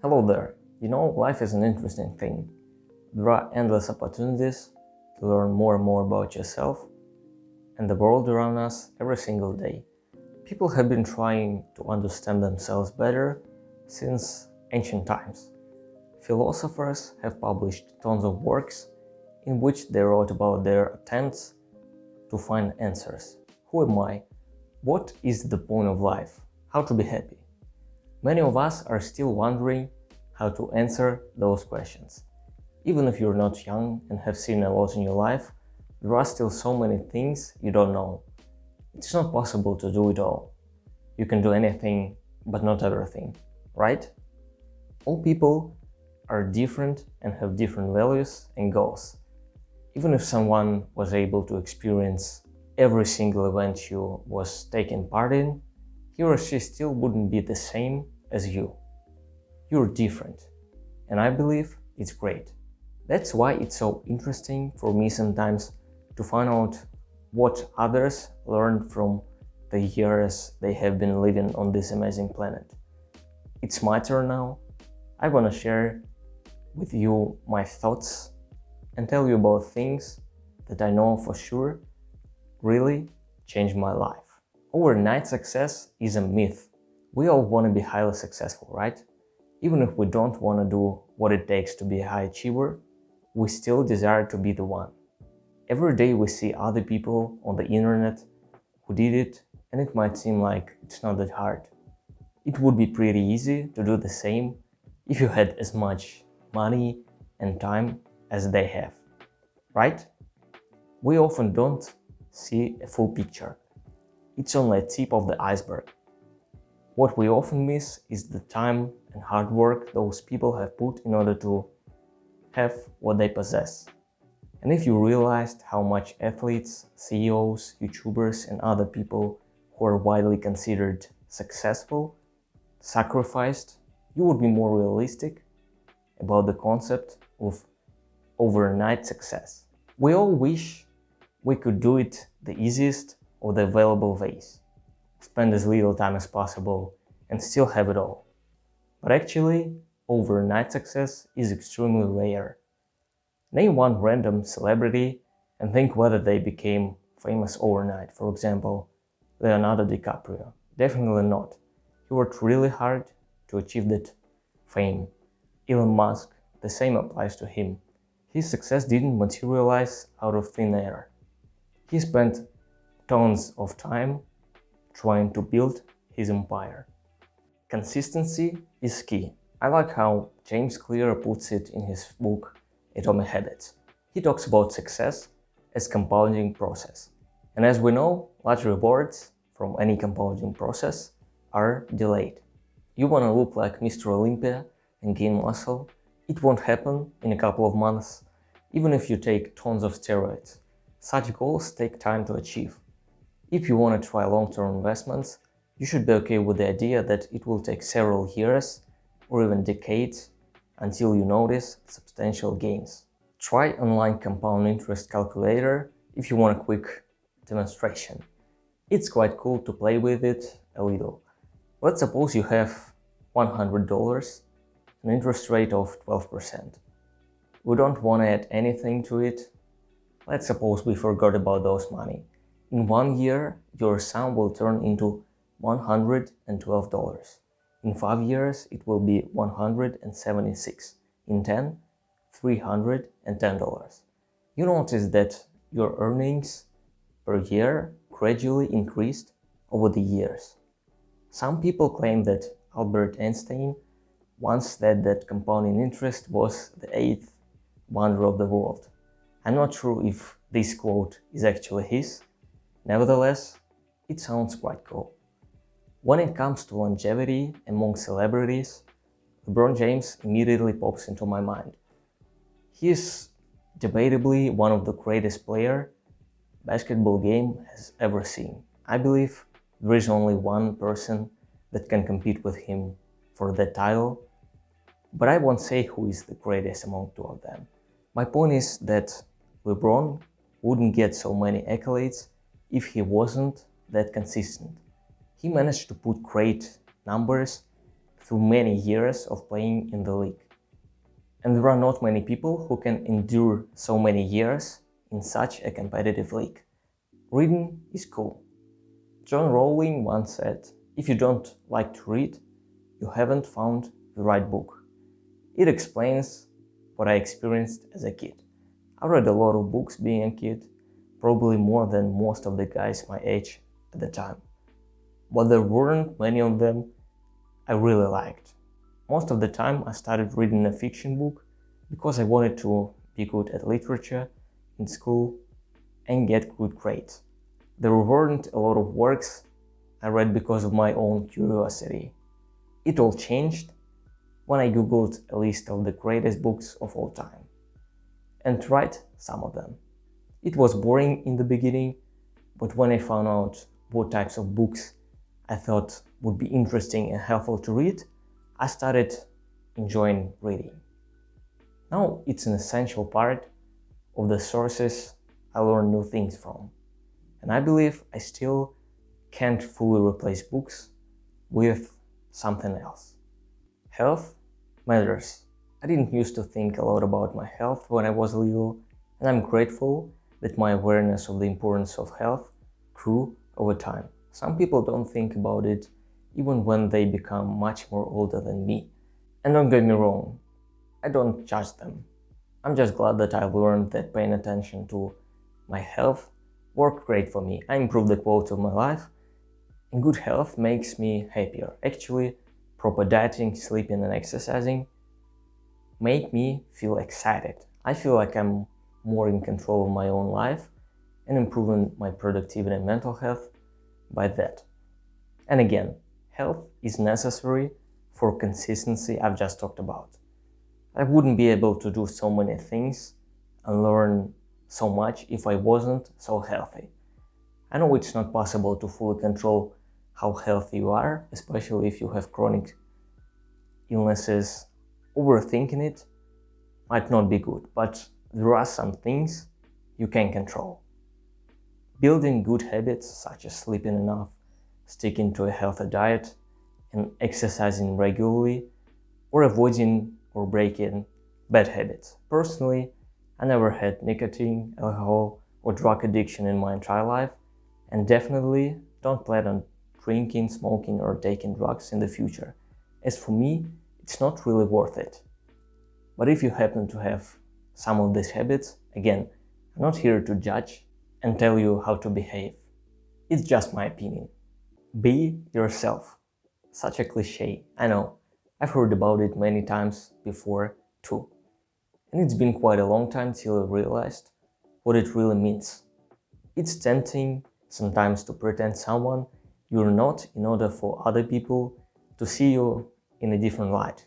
Hello there. Life is an interesting thing. There are endless opportunities to learn more and more about yourself and the world around us every single day. People have been trying to understand themselves better since ancient times. Philosophers have published tons of works in which they wrote about their attempts to find answers. Who am I? What is the point of life? How to be happy? Many of us are still wondering how to answer those questions. Even if you're not young and have seen a lot in your life, there are still so many things you don't know. It's not possible to do it all. You can do anything, but not everything, right? All people are different and have different values and goals. Even if someone was able to experience every single event you was taking part in, he or she still wouldn't be the same as you. You're different, and I believe it's great. That's why it's so interesting for me sometimes to find out what others learned from the years they have been living on this amazing planet. It's my turn now. I want to share with you my thoughts and tell you about things that I know for sure really changed my life. Overnight success is a myth. We all want to be highly successful, right? Even if we don't want to do what it takes to be a high achiever, we still desire to be the one. Every day we see other people on the internet who did it, and it might seem like it's not that hard. It would be pretty easy to do the same if you had as much money and time as they have, right? We often don't see a full picture. It's only a tip of the iceberg. What we often miss is the time and hard work those people have put in order to have what they possess. And if you realized how much athletes, CEOs, YouTubers, and other people who are widely considered successful sacrificed, you would be more realistic about the concept of overnight success. We all wish we could do it the easiest of the available ways, spend as little time as possible, and still have it all. But actually, overnight success is extremely rare. Name one random celebrity and think whether they became famous overnight. For example, Leonardo DiCaprio. Definitely not. He worked really hard to achieve that fame. Elon Musk, the same applies to him. His success didn't materialize out of thin air. He spent tons of time trying to build his empire. Consistency is key. I like how James Clear puts it in his book Atomic Habits. He talks about success as compounding process. And as we know, large rewards from any compounding process are delayed. You want to look like Mr. Olympia and gain muscle? It won't happen in a couple of months, even if you take tons of steroids. Such goals take time to achieve. If you want to try long-term investments, you should be okay with the idea that it will take several years or even decades until you notice substantial gains. Try online compound interest calculator if you want a quick demonstration. It's quite cool to play with it a little. Let's suppose you have $100, an interest rate of 12%. We don't want to add anything to it. Let's suppose we forgot about those money. In 1 year, your sum will turn into $112. In 5 years, it will be $176. In 10, $310. You notice that your earnings per year gradually increased over the years. Some people claim that Albert Einstein once said that compounding interest was the eighth wonder of the world. I'm not sure if this quote is actually his. Nevertheless, it sounds quite cool. When it comes to longevity among celebrities, LeBron James immediately pops into my mind. He is debatably one of the greatest players basketball game has ever seen. I believe there is only one person that can compete with him for that title, but I won't say who is the greatest among two of them. My point is that LeBron wouldn't get so many accolades if he wasn't that consistent. He managed to put great numbers through many years of playing in the league. And there are not many people who can endure so many years in such a competitive league. Reading is cool. John Rowling once said, "If you don't like to read, you haven't found the right book." It explains what I experienced as a kid. I read a lot of books being a kid, probably more than most of the guys my age at the time. But there weren't many of them I really liked. Most of the time I started reading a fiction book because I wanted to be good at literature in school and get good grades. There weren't a lot of works I read because of my own curiosity. It all changed when I googled a list of the greatest books of all time and tried some of them. It was boring in the beginning, but when I found out what types of books I thought would be interesting and helpful to read, I started enjoying reading. Now it's an essential part of the sources I learn new things from, and I believe I still can't fully replace books with something else. Health matters. I didn't used to think a lot about my health when I was little, and I'm grateful that my awareness of the importance of health grew over time. Some people don't think about it even when they become much more older than me. And don't get me wrong, I don't judge them. I'm just glad that I've learned that paying attention to my health worked great for me. I improved the quality of my life, and good health makes me happier. Actually, proper dieting, sleeping and exercising make me feel excited. I feel like I'm more in control of my own life and improving my productivity and mental health by that. And again, health is necessary for consistency I've just talked about. I wouldn't be able to do so many things and learn so much if I wasn't so healthy. I know it's not possible to fully control how healthy you are, especially if you have chronic illnesses. Overthinking it might not be good, but there are some things you can control. Building good habits such as sleeping enough, sticking to a healthy diet, and exercising regularly, or avoiding or breaking bad habits. Personally, I never had nicotine, alcohol, or drug addiction in my entire life, and definitely don't plan on drinking, smoking, or taking drugs in the future. As for me, it's not really worth it. But if you happen to have some of these habits, again, I'm not here to judge and tell you how to behave. It's just my opinion. Be yourself. Such a cliche, I know. I've heard about it many times before too. And it's been quite a long time till I realized what it really means. It's tempting sometimes to pretend someone you're not in order for other people to see you in a different light.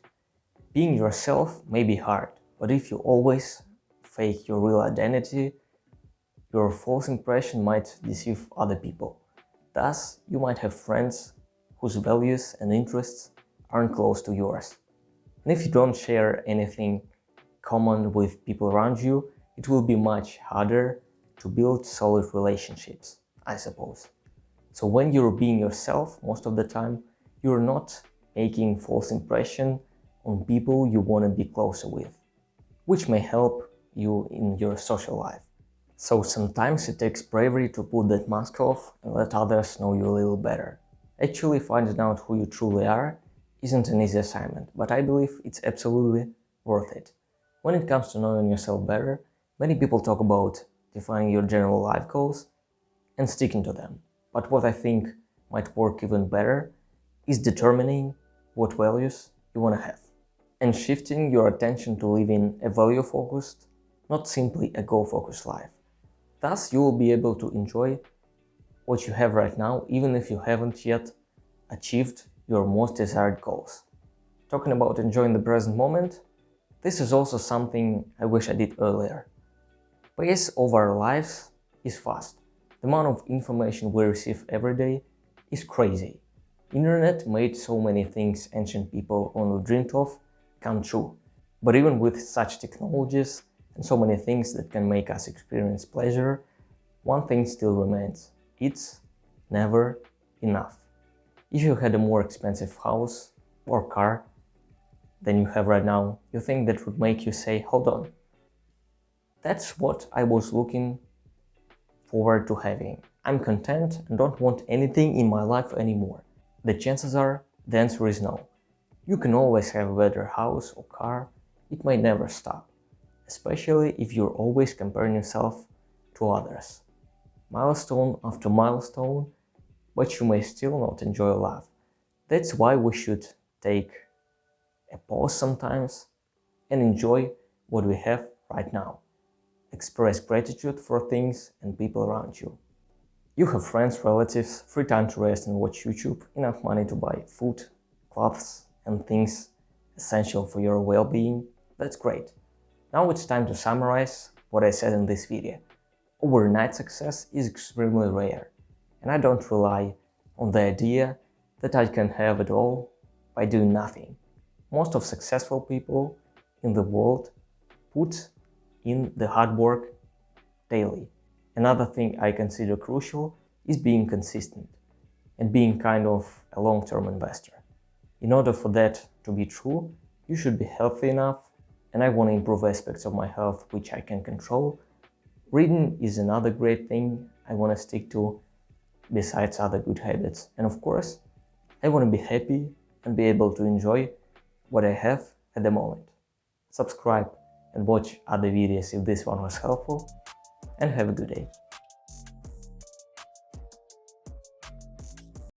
Being yourself may be hard, but if you always fake your real identity, your false impression might deceive other people. Thus, you might have friends whose values and interests aren't close to yours. And if you don't share anything common with people around you, it will be much harder to build solid relationships, I suppose. So when you're being yourself, most of the time, you're not making false impression on people you want to be closer with, which may help you in your social life. So sometimes it takes bravery to put that mask off and let others know you a little better. Actually, finding out who you truly are isn't an easy assignment, but I believe it's absolutely worth it. When it comes to knowing yourself better, many people talk about defining your general life goals and sticking to them. But what I think might work even better is determining what values you want to have and shifting your attention to living a value-focused, not simply a goal-focused life. Thus, you will be able to enjoy what you have right now, even if you haven't yet achieved your most desired goals. Talking about enjoying the present moment, this is also something I wish I did earlier. Pace of our lives is fast. The amount of information we receive every day is crazy. Internet made so many things ancient people only dreamed of come true. But even with such technologies and so many things that can make us experience pleasure, one thing still remains. It's never enough. If you had a more expensive house or car than you have right now, you think that would make you say, hold on, that's what I was looking forward to having. I'm content and don't want anything in my life anymore. The chances are the answer is no. You can always have a better house or car, it may never stop, especially if you're always comparing yourself to others. Milestone after milestone, but you may still not enjoy life. That's why we should take a pause sometimes and enjoy what we have right now. Express gratitude for things and people around you. You have friends, relatives, free time to rest and watch YouTube, enough money to buy food, clothes, and things essential for your well-being. That's great. Now it's time to summarize what I said in this video. Overnight success is extremely rare, and I don't rely on the idea that I can have it all by doing nothing. Most of successful people in the world put in the hard work daily. Another thing I consider crucial is being consistent and being kind of a long-term investor. In order for that to be true, you should be healthy enough, and I want to improve aspects of my health which I can control. Reading is another great thing I want to stick to besides other good habits. And of course, I want to be happy and be able to enjoy what I have at the moment. Subscribe and watch other videos if this one was helpful, and have a good day.